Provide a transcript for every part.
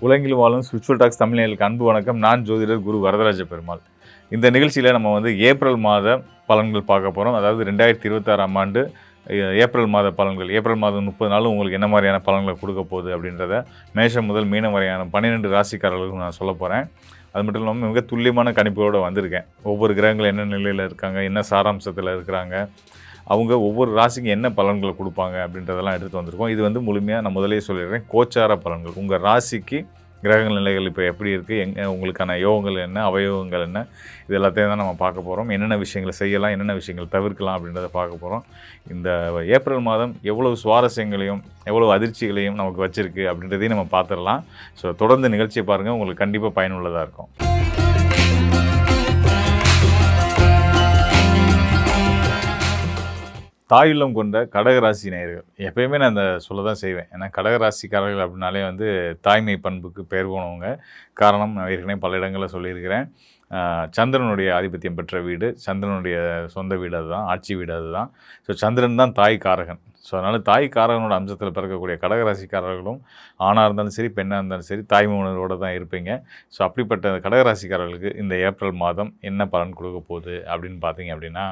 உலகில் வாழும் spiritual tax தமிழர்களுக்கு அன்பு வணக்கம். நான் ஜோதிடர் குரு வரதராஜ பெருமாள். இந்த நிகழ்ச்சியில் நம்ம வந்து ஏப்ரல் மாத பலன்கள் பார்க்க போகிறோம். அதாவது 2026ஆம் ஆண்டு ஏப்ரல் மாத பலன்கள். ஏப்ரல் மாதம் 30 நாளும் உங்களுக்கு என்ன மாதிரியான பலன்களை கொடுக்க போகுது அப்படின்றத மேஷம் முதல் மீனம் வரையான 12 ராசிக்காரர்களுக்கும் நான் சொல்ல போகிறேன். அது மட்டும் இல்லாமல் மிக துல்லியமான கணிப்போடு வந்திருக்கேன். ஒவ்வொரு கிரகங்கள் என்ன நிலையில் இருக்காங்க, என்ன சாராம்சத்தில் இருக்கிறாங்க, அவங்க ஒவ்வொரு ராசிக்கு என்ன பலன்களை கொடுப்பாங்க அப்படின்றதெல்லாம் எடுத்து வந்திருக்கோம். இது வந்து முழுமையாக நான் முதலே சொல்லிடுறேன், கோச்சார பலன்கள். உங்கள் ராசிக்கு கிரகங்கள் நிலைகள் இப்போ எப்படி இருக்குது, உங்களுக்கான யோகங்கள் என்ன, அவயோகங்கள் என்ன, இது எல்லாத்தையும் தான் நம்ம பார்க்க போகிறோம். என்னென்ன விஷயங்களை செய்யலாம், என்னென்ன விஷயங்கள் தவிர்க்கலாம் அப்படின்றத பார்க்க போகிறோம். இந்த ஏப்ரல் மாதம் எவ்வளவு சுவாரஸ்யங்களையும் எவ்வளவு அதிர்ச்சிகளையும் நமக்கு வச்சுருக்கு அப்படின்றதையும் நம்ம பார்த்துடலாம். ஸோ தொடர்ந்து நிகழ்ச்சியை பாருங்கள், உங்களுக்கு கண்டிப்பாக பயனுள்ளதாக இருக்கும். தாயுள்ளம் கொண்ட கடகராசி நேயர்கள், எப்பயுமே நான் இந்த சொல்ல தான் செய்வேன். ஏன்னா கடகராசிக்காரர்கள் அப்படின்னாலே வந்து தாய்மை பண்புக்கு பெயர் போனவங்க. காரணம் நான் ஏற்கனவே பல இடங்களில் சொல்லியிருக்கிறேன். சந்திரனுடைய ஆதிபத்தியம் பெற்ற வீடு, சந்திரனுடைய சொந்த வீடு அதுதான், ஆட்சி வீடு அதுதான். ஸோ சந்திரன் தான் தாய் காரகன். ஸோ அதனால் தாய் காரகனோட அம்சத்தில் பிறக்கக்கூடிய கடகராசிக்காரர்களும் ஆணாக இருந்தாலும் சரி, பெண்ணாக இருந்தாலும் சரி, தாய்மை உணர்வோடு தான் இருப்பீங்க. ஸோ அப்படிப்பட்ட கடகராசிக்காரர்களுக்கு இந்த ஏப்ரல் மாதம் என்ன பலன் கொடுக்க போகுது அப்படின்னு பார்த்தீங்க அப்படின்னா,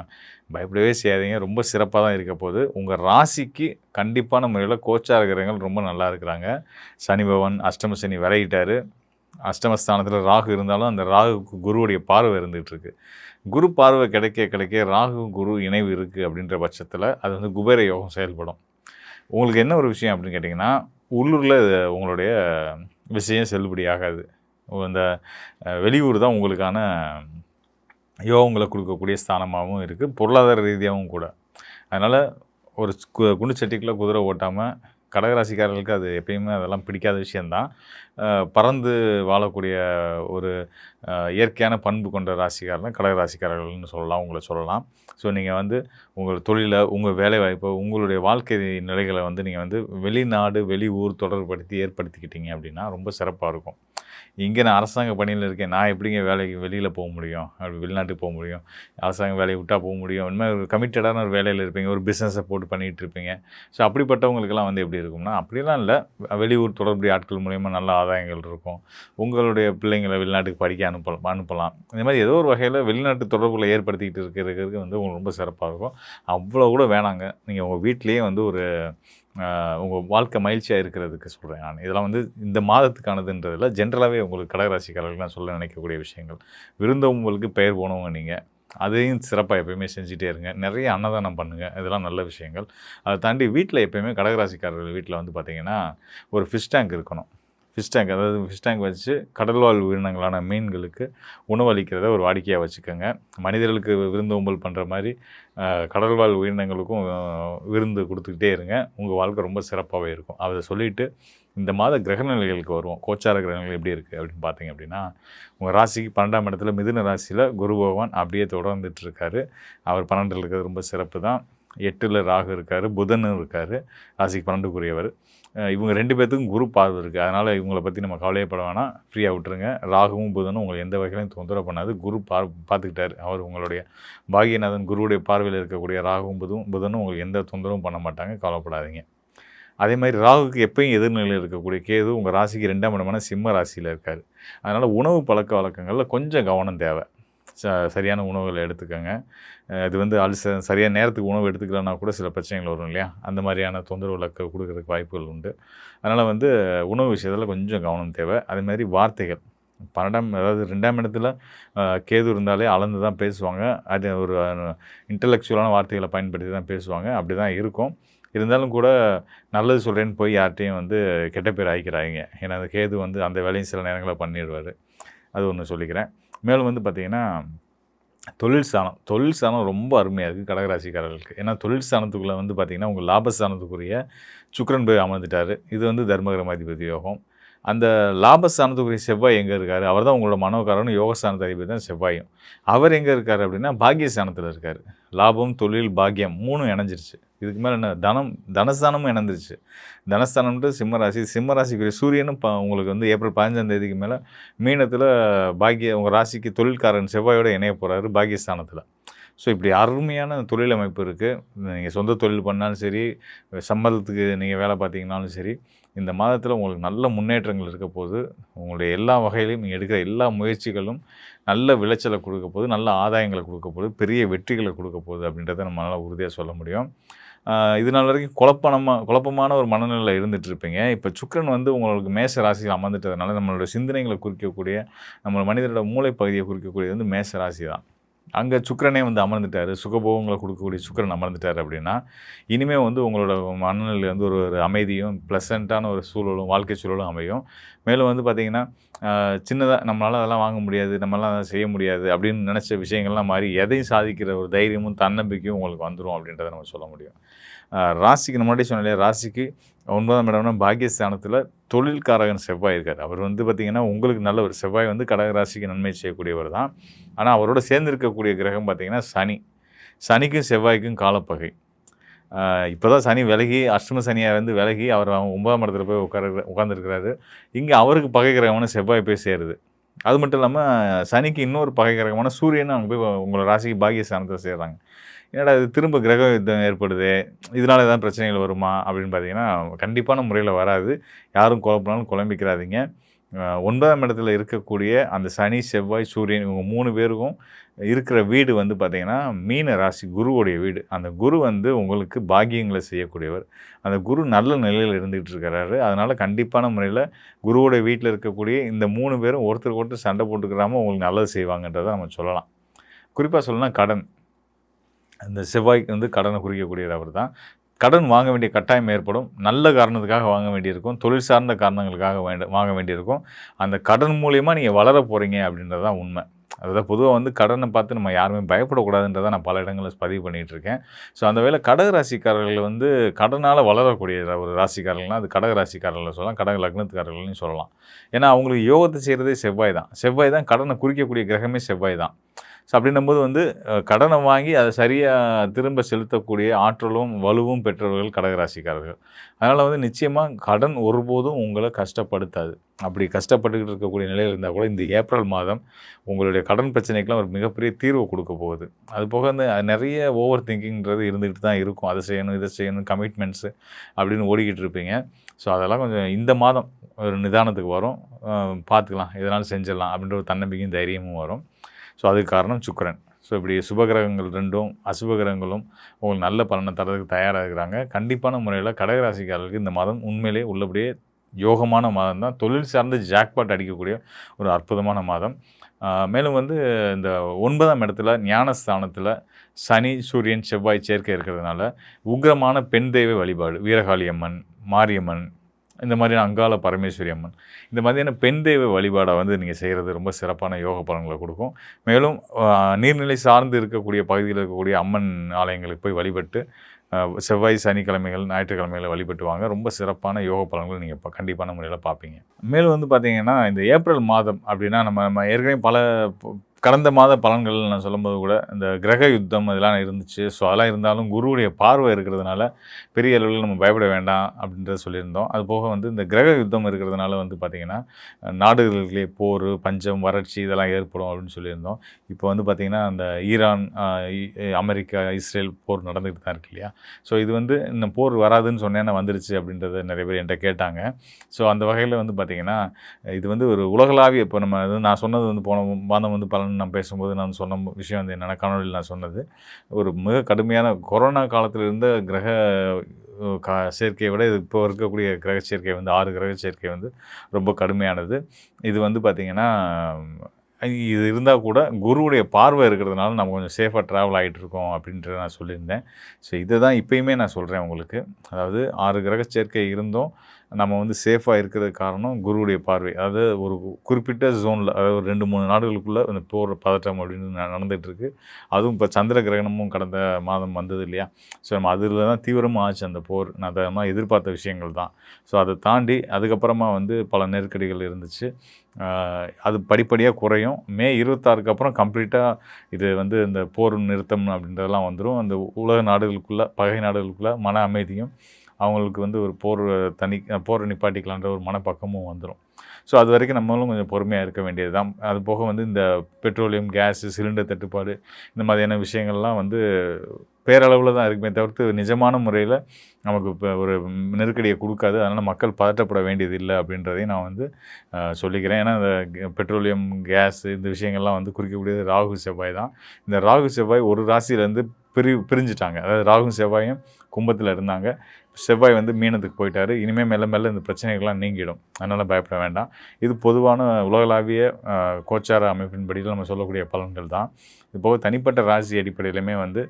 பயப்படவே செய்யாதீங்க. ரொம்ப சிறப்பாக தான் இருக்க போகுது. உங்கள் ராசிக்கு கண்டிப்பான முறையில் கோச்சார கிரகங்கள் ரொம்ப நல்லா இருக்கிறாங்க. சனி பகவான் அஷ்டம சனி விலகிட்டார். அஷ்டமஸ்தானத்தில் ராகு இருந்தாலும் அந்த ராகுக்கு குருவுடைய பார்வை இருந்துகிட்ருக்கு. குரு பார்வை கிடைக்க ராகு குரு இணைவு இருக்குது அப்படின்ற பட்சத்தில் அது வந்து குபேர யோகம் செயல்படும். உங்களுக்கு என்ன ஒரு விஷயம் அப்படின்னு கேட்டிங்கன்னா, உள்ளூரில் உங்களுடைய விஷயம் செல்லுபடி ஆகாது. இந்த வெளியூர் தான் உங்களுக்கான யோகங்களை கொடுக்கக்கூடிய ஸ்தானமாகவும் இருக்குது, பொருளாதார ரீதியாகவும் கூட. அதனால் ஒரு குண்டு சட்டிக்குள்ளே குதிரை ஓட்டாமல், கடகராசிக்காரர்களுக்கு அது எப்பயுமே அதெல்லாம் பிடிக்காத விஷயந்தான். பறந்து வாழக்கூடிய ஒரு இயற்கையான பண்பு கொண்ட ராசிக்காரர்கள் கடகராசிக்காரர்கள்னு சொல்லலாம், உங்களை சொல்லலாம். ஸோ நீங்கள் வந்து உங்கள் தொழிலை, உங்கள் வேலைவாய்ப்பை, உங்களுடைய வாழ்க்கை நிலைகளை வந்து நீங்கள் வந்து வெளிநாடு வெளியூர் தொடர்படுத்தி ஏற்படுத்திக்கிட்டீங்க அப்படின்னா ரொம்ப சிறப்பாக இருக்கும். இங்கே நான் அரசாங்க பணியில் இருக்கேன், நான் எப்படிங்க வேலைக்கு வெளியில் போக முடியும், அப்படி வெளிநாட்டுக்கு போக முடியும், அரசாங்க வேலையை விட்டால் போக முடியும், இனிமேல் ஒரு கமிட்டடான ஒரு வேலையில் இருப்பீங்க, ஒரு பிஸ்னஸை போட்டு பண்ணிகிட்டு இருப்பீங்க. ஸோ அப்படிப்பட்டவங்களுக்கெல்லாம் வந்து எப்படி இருக்கும்னா, அப்படிலாம் இல்லை, வெளியூர் தொடர்புடைய ஆட்கள் மூலயமா நல்ல ஆதாயங்கள் இருக்கும். உங்களுடைய பிள்ளைங்களை வெளிநாட்டுக்கு படிக்க அனுப்பலாம். இந்த மாதிரி ஏதோ ஒரு வகையில் வெளிநாட்டு தொடர்புகளை ஏற்படுத்திக்கிட்டு இருக்கிறதுக்கு வந்து உங்களுக்கு ரொம்ப சிறப்பாக இருக்கும். அவ்வளோ கூட வேணாங்க, நீங்கள் உங்கள் வீட்டிலேயே வந்து ஒரு உங்கள் வாழ்க்கை மகிழ்ச்சியாக இருக்கிறதுக்கு சொல்கிறேன் நான். இதெல்லாம் வந்து இந்த மாதத்துக்கானதுன்றதில் ஜென்ரலாகவே உங்களுக்கு கடகராசிக்காரர்கள் நான் சொல்ல நினைக்கக்கூடிய விஷயங்கள். விருந்தவங்களுக்கு பெயர் போனவங்க நீங்கள், அதையும் சிறப்பாக எப்போயுமே செஞ்சுட்டே இருங்க. நிறைய அன்னதானம் பண்ணுங்கள், இதெல்லாம் நல்ல விஷயங்கள். அதை தாண்டி வீட்டில் எப்போயுமே கடகராசிக்காரர்கள் வீட்டில் வந்து பார்த்திங்கன்னா ஒரு ஃபிஷ் டேங்க் இருக்கணும். ஃபிஷ் டேங்க், அதாவது ஃபிஷ் டேங்க் வச்சு கடல்வாழ் உயிரினங்களான மீன்களுக்கு உணவு அளிக்கிறத ஒரு வாடிக்கையாக வச்சுக்கோங்க. மனிதர்களுக்கு விருந்தோம்பல் பண்ணுற மாதிரி கடல்வாழ் உயிரினங்களுக்கும் விருந்து கொடுத்துக்கிட்டே இருங்க. உங்கள் வாழ்க்கை ரொம்ப சிறப்பாகவே இருக்கும். அதை சொல்லிவிட்டு இந்த மாத கிரகநிலைகளுக்கு வருவோம். கோச்சார கிரகங்கள் எப்படி இருக்குது அப்படின்னு பார்த்தீங்க அப்படின்னா, உங்கள் ராசிக்கு 12ஆம் இடத்துல மிதுன ராசியில் குரு பகவான் அப்படியே தொடர்ந்துட்டுருக்காரு. அவர் 12 இருக்கிறது ரொம்ப சிறப்பு தான். 8ல் ராகு இருக்கார், புதனும் இருக்கார், ராசிக்கு 12க்குரியவர். இவங்க 2 பேர்த்துக்கும் குரு பார்வை இருக்குது. அதனால் இவங்களை பற்றி நம்ம கவலையப்பட வேணாம், ஃப்ரீயாக விட்டுருங்க. ராகுவும் புதனும் உங்களை எந்த வகையிலையும் தொந்தரவு பண்ணாது. குரு பார்த்துக்கிட்டார். அவர் உங்களுடைய பாகியநாதன் குருவுடைய பார்வையில் இருக்கக்கூடிய ராகுவும் புதனும் உங்களுக்கு எந்த தொந்தரவும் பண்ண மாட்டாங்க, கவலைப்படாதீங்க. அதே மாதிரி ராகுக்கு எப்பயும் எதிர்நிலையில் இருக்கக்கூடிய கேது உங்கள் ராசிக்கு 2ஆம் இடமான சிம்ம ராசியில் இருக்கார். அதனால் உணவு பழக்க வழக்கங்களில் கொஞ்சம் கவனம் தேவை. சரியான உணவுகளை எடுத்துக்கோங்க. இது வந்து சரியான நேரத்துக்கு உணவு எடுத்துக்கலன்னா கூட சில பிரச்சனைகள் வரும் இல்லையா, அந்த மாதிரியான தொந்தரவுகளை கொடுக்கறதுக்கு வாய்ப்புகள் உண்டு. அதனால் வந்து உணவு விஷயத்தில் கொஞ்சம் கவனம் தேவை. அதேமாதிரி வார்த்தைகள், 12ஆம் அதாவது 2ஆம் இடத்துல கேது இருந்தாலே அளந்து தான் பேசுவாங்க. அது ஒரு இன்டலெக்சுவலான வார்த்தைகளை பயன்படுத்தி தான் பேசுவாங்க. அப்படி தான் இருக்கும். இருந்தாலும் கூட நல்லது சொல்கிறேன்னு போய் யார்கிட்டையும் வந்து கெட்ட பேர் ஆகிக்கிறாங்க. ஏன்னா அந்த கேது வந்து அந்த வேலையும் சில நேரங்களில் பண்ணிடுவார். அது ஒன்று சொல்லிக்கிறேன். மேலும் வந்து பார்த்திங்கன்னா, தொழில் ஸ்தானம் ரொம்ப அருமையாக இருக்குது கடகராசிக்காரர்களுக்கு. ஏன்னா தொழில் ஸ்தானத்துக்குள்ளே வந்து பார்த்திங்கன்னா உங்கள் லாபஸ்தானத்துக்குரிய சுக்கிரன் போய் அமர்ந்துட்டார். இது வந்து தர்மகரமாதிபதி யோகம். அந்த லாபஸ்தானத்துக்குரிய செவ்வாய் எங்கே இருக்கார், அவர் தான் உங்களோட மனோகாரனும் யோகஸ்தானத்து அதிபதி தான் செவ்வாயும். அவர் எங்கே இருக்கார் அப்படின்னா பாக்கியஸ்தானத்தில் இருக்கார். லாபம், தொழில், பாக்கியம் 3 இணைஞ்சிருச்சு. இதுக்கு மேலே என்ன, தனஸ்தானமும் இணைந்துருச்சு. தனஸ்தானம்ன்றது சிம்மராசிக்குரிய சூரியனும் உங்களுக்கு வந்து ஏப்ரல் 15ஆம் தேதிக்கு மேலே மீனத்தில் உங்கள் ராசிக்கு தொழில்காரன் செவ்வாயோடு இணைய போகிறாரு பாக்கியஸ்தானத்தில். ஸோ இப்படி அருமையான தொழில் அமைப்பு இருக்குது. நீங்கள் சொந்த தொழில் பண்ணாலும் சரி, சம்பளத்துக்கு நீங்கள் வேலை பார்த்தீங்கனாலும் சரி, இந்த மாதத்தில் உங்களுக்கு நல்ல முன்னேற்றங்கள் இருக்க போது. உங்களுடைய எல்லா வகையிலும் நீங்கள் எடுக்கிற எல்லா முயற்சிகளும் நல்ல விளைச்சலை கொடுக்க போகுது, நல்ல ஆதாயங்களை கொடுக்க போகுது, பெரிய வெற்றிகளை கொடுக்க போகுது அப்படின்றத நம்மளால் உறுதியாக சொல்ல முடியும். இது நாள் வரைக்கும் குழப்பமான ஒரு மனநிலையில் இருந்துட்டு இருப்பீங்க. இப்போ சுக்கிரன் வந்து உங்களுக்கு மேஷ ராசியில் அமர்ந்துட்டதுனால நம்மளோட சிந்தனைகளை குறிக்கக்கூடிய, நம்ம மனிதரோட மூளை பகுதியை குறிக்கக்கூடியது வந்து மேஷ ராசி தான். அங்கே சுக்கிரனே வந்து அமர்ந்துட்டார், சுகபோகங்களை கொடுக்கக்கூடிய சுக்கிரன் அமர்ந்துட்டார் அப்படின்னா, இனிமேல் வந்து உங்களோட மனநிலையில் வந்து ஒரு ஒரு அமைதியும் ப்ளசண்ட்டான ஒரு சூழலும், வாழ்க்கை சூழலும் அமையும். மேலும் வந்து பார்த்திங்கன்னா, சின்னதாக நம்மளால் அதெல்லாம் வாங்க முடியாது, நம்மளால் அதை செய்ய முடியாது அப்படின்னு நினச்ச விஷயங்கள்லாம் மாறி எதையும் சாதிக்கிற ஒரு தைரியமும் தன்னம்பிக்கையும் உங்களுக்கு வந்துடும் அப்படின்றத நம்ம சொல்ல முடியும். ராசிக்கு முன்னாடி சொன்ன இல்லையா, ராசிக்கு 9ஆம் இடம்னா பாக்கியஸ்தானத்தில் தொழில்காரகன் செவ்வாய் இருக்கார். அவர் வந்து பார்த்திங்கன்னா உங்களுக்கு நல்ல ஒரு செவ்வாய் வந்து கடக ராசிக்கு நன்மை செய்யக்கூடியவர் தான். ஆனால் அவரோட சேர்ந்து இருக்கக்கூடிய கிரகம் பார்த்திங்கன்னா சனி. சனிக்கும் செவ்வாய்க்கும் காலப்பகை. இப்போ தான் சனி விலகி, அஷ்டம சனியாக வந்து விலகி அவர் 9ஆம் இடத்துல போய் உட்காந்துருக்கிறாரு. இங்கே அவருக்கு பகை கிரகமான செவ்வாய் போய் சேருது. அது மட்டும் இல்லாமல் சனிக்கு இன்னொரு பகை கிரகமான சூரியனும் அங்கே போய் உங்களோட ராசிக்கு பாக்கியஸ்தானத்தில் சேர்றாங்க. என்னடா இது திறும்ப கிரக யுத்தம் ஏற்படுது, இதனால ஏதாவது பிரச்சனைகள் வருமா அப்படின்னு பார்த்தீங்கன்னா, கண்டிப்பான முறையில் வராது. யாரும் குழப்பினாலும் குழம்பிக்கிறாதீங்க. 9ஆம் இடத்துல இருக்கக்கூடிய அந்த சனி, செவ்வாய், சூரியன் இவங்க 3 பேருக்கும் இருக்கிற வீடு வந்து பார்த்திங்கன்னா, மீன ராசி குருவுடைய வீடு. அந்த குரு வந்து உங்களுக்கு பாக்கியங்களை செய்யக்கூடியவர். அந்த குரு நல்ல நிலையில் இருந்துகிட்டு இருக்கிறாரு. அதனால் கண்டிப்பான முறையில் குருவோடைய வீட்டில் இருக்கக்கூடிய இந்த 3 பேரும் ஒருத்தருக்கு ஒருத்தர் சண்டை போட்டுக்கிறாமல் உங்களுக்கு நல்லது செய்வாங்கன்றதை நம்ம சொல்லலாம். குறிப்பாக சொல்லணும்னா கடன். அந்த செவ்வாய்க்கு வந்து கடனை குறிக்கக்கூடியது அவர் தான். கடன் வாங்க வேண்டிய கட்டாயம் ஏற்படும். நல்ல காரணத்துக்காக வாங்க வேண்டியிருக்கும். தொழில் சார்ந்த காரணங்களுக்காக வாங்க வேண்டியிருக்கும். அந்த கடன் மூலியமாக நீங்கள் வளர போகிறீங்க அப்படின்றது தான் உண்மை. அதாவது பொதுவாக வந்து கடனை பார்த்து நம்ம யாருமே பயப்படக்கூடாதுன்றதை நான் பல இடங்களில் பதிவு பண்ணிகிட்ருக்கேன். ஸோ அந்த வேளை கடக ராசிக்காரர்கள் வந்து கடனால் வளரக்கூடிய ஒரு ராசிக்காரர்கள்னால் அது கடக ராசிக்காரர்களை சொல்லலாம், கடக லக்னத்துக்காரர்கள்னு சொல்லலாம். ஏன்னா அவங்களுக்கு யோகத்தை செய்கிறதே செவ்வாய் தான். செவ்வாய் தான் கடனை குறிக்கக்கூடிய கிரகமே செவ்வாய் தான். ஸோ அப்படின்னும்போது வந்து கடனை வாங்கி அதை சரியாக திரும்ப செலுத்தக்கூடிய ஆற்றலும் வலுவும் பெற்றவர்கள் கடகராசிக்காரர்கள். அதனால் வந்து நிச்சயமாக கடன் ஒருபோதும் உங்களை கஷ்டப்படுத்தாது. அப்படி கஷ்டப்பட்டுக்கிட்டு இருக்கக்கூடிய நிலையில் இருந்தால் கூட இந்த ஏப்ரல் மாதம் உங்களுடைய கடன் பிரச்சனைக்கெலாம் ஒரு மிகப்பெரிய தீர்வு கொடுக்க போகுது. அது போக வந்து நிறைய ஓவர் திங்கிங்கிறது இருந்துகிட்டு தான் இருக்கும். அதை செய்யணும், இதை செய்யணும், கமிட்மெண்ட்ஸு அப்படின்னு ஓடிக்கிட்டு இருப்பீங்க. ஸோ அதெல்லாம் கொஞ்சம் இந்த மாதம் ஒரு நிதானத்துக்கு வரும். பார்த்துக்கலாம், எதனாலும் செஞ்சிடலாம் அப்படின்ற ஒரு தன்னம்பிக்கையும் தைரியமும் வரும். ஸோ அதுக்கு காரணம் சுக்கிரன். ஸோ இப்படி சுபகிரகங்கள் 2ம் அசுபகிரகங்களும் உங்களுக்கு நல்ல பலனை தரதுக்கு தயாராக இருக்கிறாங்க. கண்டிப்பான முறையில் கடகராசிக்காரர்களுக்கு இந்த மாதம் உண்மையிலே உள்ளபடியே யோகமான மாதம் தான். தொழில் சார்ந்து ஜாக்பாட் அடிக்கக்கூடிய ஒரு அற்புதமான மாதம். மேலும் வந்து இந்த 9ஆம் இடத்துல ஞானஸ்தானத்தில் சனி, சூரியன், செவ்வாய் சேர்க்கை இருக்கிறதுனால உக்கிரமான பெண் தெய்வ வழிபாடு, வீரகாளி அம்மன், மாரியம்மன், இந்த மாதிரியான அங்காள பரமேஸ்வரி அம்மன், இந்த மாதிரியான பெண் தெய்வ வழிபாடை வந்து நீங்கள் செய்கிறது ரொம்ப சிறப்பான யோக பலன்களை கொடுக்கும். மேலும் நீர்நிலை சார்ந்து இருக்கக்கூடிய பகுதியில் இருக்கக்கூடிய அம்மன் ஆலயங்களுக்கு போய் வழிபட்டு செவ்வாய், சனிக்கிழமைகள், ஞாயிற்றுக்கிழமைகளை வழிபட்டு வாங்க. ரொம்ப சிறப்பான யோக பலன்களை நீங்கள் இப்போ கண்டிப்பான முறையில் பார்ப்பீங்க. மேலும் வந்து பார்த்தீங்கன்னா, இந்த ஏப்ரல் மாதம் அப்படின்னா நம்ம ஏற்கனவே கடந்த மாத பலன்கள் நான் சொல்லும்போது கூட இந்த கிரக யுத்தம் இதெல்லாம் இருந்துச்சு. ஸோ அதெல்லாம் இருந்தாலும் குருவுடைய பார்வை இருக்கிறதுனால பெரிய அளவில் நம்ம பயப்பட வேண்டாம் அப்படின்றத சொல்லியிருந்தோம். அது போக வந்து இந்த கிரக யுத்தம் இருக்கிறதுனால வந்து பார்த்திங்கன்னா, நாடுகளிலே போர், பஞ்சம், வறட்சி இதெல்லாம் ஏற்படும் அப்படின்னு சொல்லியிருந்தோம். இப்போ வந்து பார்த்திங்கன்னா, அந்த ஈரான், அமெரிக்கா, இஸ்ரேல் போர் நடந்துகிட்டு தான் இருக்கு இல்லையா? ஸோ இது வந்து இந்த போர் வராதுன்னு சொன்னேன்னா வந்துருச்சு அப்படின்றத நிறைய பேர் என்கிட்ட கேட்டாங்க. ஸோ அந்த வகையில் வந்து பார்த்திங்கன்னா, இது வந்து ஒரு உலகளாவிய இப்போ நான் சொன்னது வந்து போன மாதம் வந்து நான் பேசும்போது நான் சொன்ன விஷயம் வந்து என்னென்னா, காணொலியில் நான் சொன்னது ஒரு மிக கடுமையான கொரோனா காலத்தில் இருந்த கிரக சேர்க்கையை விட இது இப்போ இருக்கக்கூடிய கிரக சேர்க்கை வந்து 6 கிரக சேர்க்கை வந்து ரொம்ப கடுமையானது. இது வந்து பார்த்திங்கன்னா, இது இருந்தால் கூட குருவுடைய பார்வை இருக்கிறதுனால நம்ம கொஞ்சம் சேஃபாக ட்ராவல் ஆகிட்டு இருக்கோம் அப்படின்றத நான் சொல்லியிருந்தேன். ஸோ இதை தான் இப்போயுமே நான் சொல்கிறேன் உங்களுக்கு. அதாவது 6 கிரக சேர்க்கை இருந்தும் நம்ம வந்து சேஃபாக இருக்கிறதுக்கு காரணம் குருவுடைய பார்வை. அதாவது ஒரு குறிப்பிட்ட ஜோனில், அதாவது ஒரு 2-3 நாடுகளுக்குள்ளே இந்த போர் பதட்டம் அப்படின்னு நடந்துகிட்ருக்கு. அதுவும் இப்போ சந்திர கிரகணமும் கடந்த மாதம் வந்தது இல்லையா? ஸோ நம்ம அதில் தான் தீவிரமாக ஆச்சு அந்த போர். நான் அதெல்லாம் எதிர்பார்த்த விஷயங்கள் தான். ஸோ அதை தாண்டி அதுக்கப்புறமா வந்து பல நெருக்கடிகள் இருந்துச்சு. அது படிப்படியாக குறையும். மே 26க்கு அப்புறம் கம்ப்ளீட்டாக இது வந்து இந்த போர் நிறுத்தம் அப்படின்றதெல்லாம் வந்துடும். அந்த உலக நாடுகளுக்குள்ளே, பகை நாடுகளுக்குள்ளே மன அமைதியும் அவங்களுக்கு வந்து ஒரு போரை நிப்பாட்டிக்கலான்ற ஒரு மனப்பக்கமும் வந்துடும். ஸோ அது வரைக்கும் நம்மளும் கொஞ்சம் பொறுமையாக இருக்க வேண்டியது தான். அது போக வந்து இந்த பெட்ரோலியம், கேஸு, சிலிண்டர் தட்டுப்பாடு இந்த மாதிரியான விஷயங்கள்லாம் வந்து பேரளவில் தான் இருக்குமே தவிர்த்து நிஜமான முறையில் நமக்கு இப்போ ஒரு நெருக்கடியை கொடுக்காது. அதனால் மக்கள் பதட்டப்பட வேண்டியது இல்லை அப்படின்றதையும் நான் வந்து சொல்லிக்கிறேன். ஏன்னா இந்த பெட்ரோலியம், கேஸு இந்த விஷயங்கள்லாம் வந்து குறிக்கக்கூடியது ராகு, செவ்வாய் தான். இந்த ராகு, செவ்வாய் ஒரு ராசியிலேருந்து பிரிஞ்சுட்டாங்க. அதாவது ராகு, செவ்வாயும் கும்பத்தில் இருந்தாங்க. செவ்வாய் வந்து மீனத்துக்கு போயிட்டாரு. இனிமேல் மெல்ல மெல்ல இந்த பிரச்சனைகள்லாம் நீங்கிடும். அதனால் பயப்பட வேண்டாம். இது பொதுவான உலகளாவிய கோச்சார அமைப்பின்படியில் நம்ம சொல்லக்கூடிய பலன்கள் தான். இது போக தனிப்பட்ட ராசி அடிப்படையிலுமே வந்து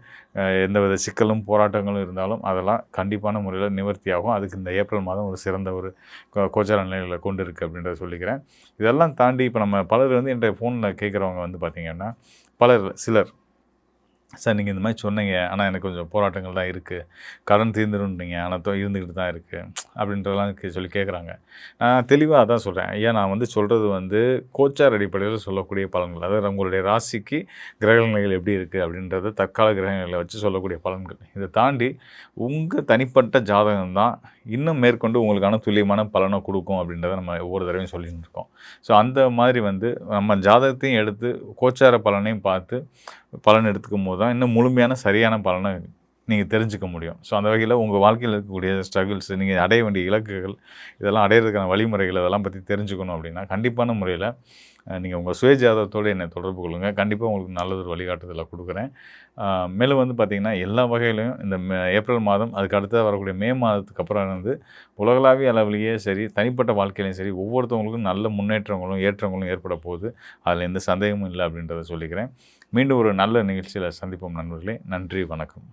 எந்தவித சிக்கலும், போராட்டங்களும் இருந்தாலும் அதெல்லாம் கண்டிப்பான முறையில் நிவர்த்தியாகும். அதுக்கு இந்த ஏப்ரல் மாதம் ஒரு சிறந்த ஒரு கோச்சார நிலைகளை கொண்டு இருக்குது அப்படின்றத சொல்லிக்கிறேன். இதெல்லாம் தாண்டி இப்போ நம்ம பலர் வந்து என்கிட்ட ஃபோனில் கேட்குறவங்க வந்து பார்த்திங்கன்னா, சிலர் சார் நீங்கள் இந்த மாதிரி சொன்னீங்க, ஆனால் எனக்கு கொஞ்சம் போராட்டங்கள் தான் இருக்குது. கடன் தீர்ந்துருன்றீங்க, ஆனால் இருந்துக்கிட்டு தான் இருக்குது அப்படின்றதெல்லாம் சொல்லி கேட்குறாங்க. நான் தெளிவாக அதான் சொல்கிறேன். ஐயா நான் வந்து சொல்கிறது வந்து கோச்சார் அடிப்படையில் சொல்லக்கூடிய பலன்கள். அதாவது உங்களுடைய ராசிக்கு கிரகநிலைகள் எப்படி இருக்குது அப்படின்றத தற்கால கிரகநிலைகளை வச்சு சொல்லக்கூடிய பலன்கள். இதை தாண்டி உங்கள் தனிப்பட்ட ஜாதகம் தான் இன்னும் மேற்கொண்டு உங்களுக்கான துல்லியமான பலனை கொடுக்கும் அப்படின்றத நம்ம ஒவ்வொரு தடவையும் சொல்லின்னு இருக்கோம். ஸோ அந்த மாதிரி வந்து நம்ம ஜாதகத்தையும் எடுத்து கோச்சார பலனையும் பார்த்து பலன் எடுத்துக்கும் போது தான் இன்னும் முழுமையான சரியான பலனை நீங்கள் தெரிஞ்சுக்க முடியும். ஸோ அந்த வகையில் உங்கள் வாழ்க்கையில் இருக்கக்கூடிய ஸ்ட்ரகிள்ஸ், நீங்கள் அடைய வேண்டிய இலக்குகள், இதெல்லாம் அடையிறதுக்கான வழிமுறைகள் இதெல்லாம் பற்றி தெரிஞ்சுக்கணும் அப்படின்னா கண்டிப்பான முறையில் நீங்கள் உங்கள் சுய ஜாதகத்தோடு என்னை தொடர்பு கொள்ளுங்கள். கண்டிப்பாக உங்களுக்கு நல்லதொரு வழிகாட்டுதலை கொடுக்குறேன். மேலும் வந்து பார்த்திங்கன்னா எல்லா வகையிலையும் இந்த ஏப்ரல் மாதம் அதுக்கு அடுத்து வரக்கூடிய மே மாதத்துக்கு அப்புறம் வந்து உலகளாவிய அளவிலேயே சரி, தனிப்பட்ட வாழ்க்கையிலையும் சரி, ஒவ்வொருத்தவங்களுக்கும் நல்ல முன்னேற்றங்களும் ஏற்றங்களும் ஏற்பட போகுது. அதில் எந்த சந்தேகமும் இல்லை அப்படின்றத சொல்லிக்கிறேன். மீண்டும் ஒரு நல்ல நிகழ்ச்சியில் சந்திப்போம் நண்பர்களே. நன்றி, வணக்கம்.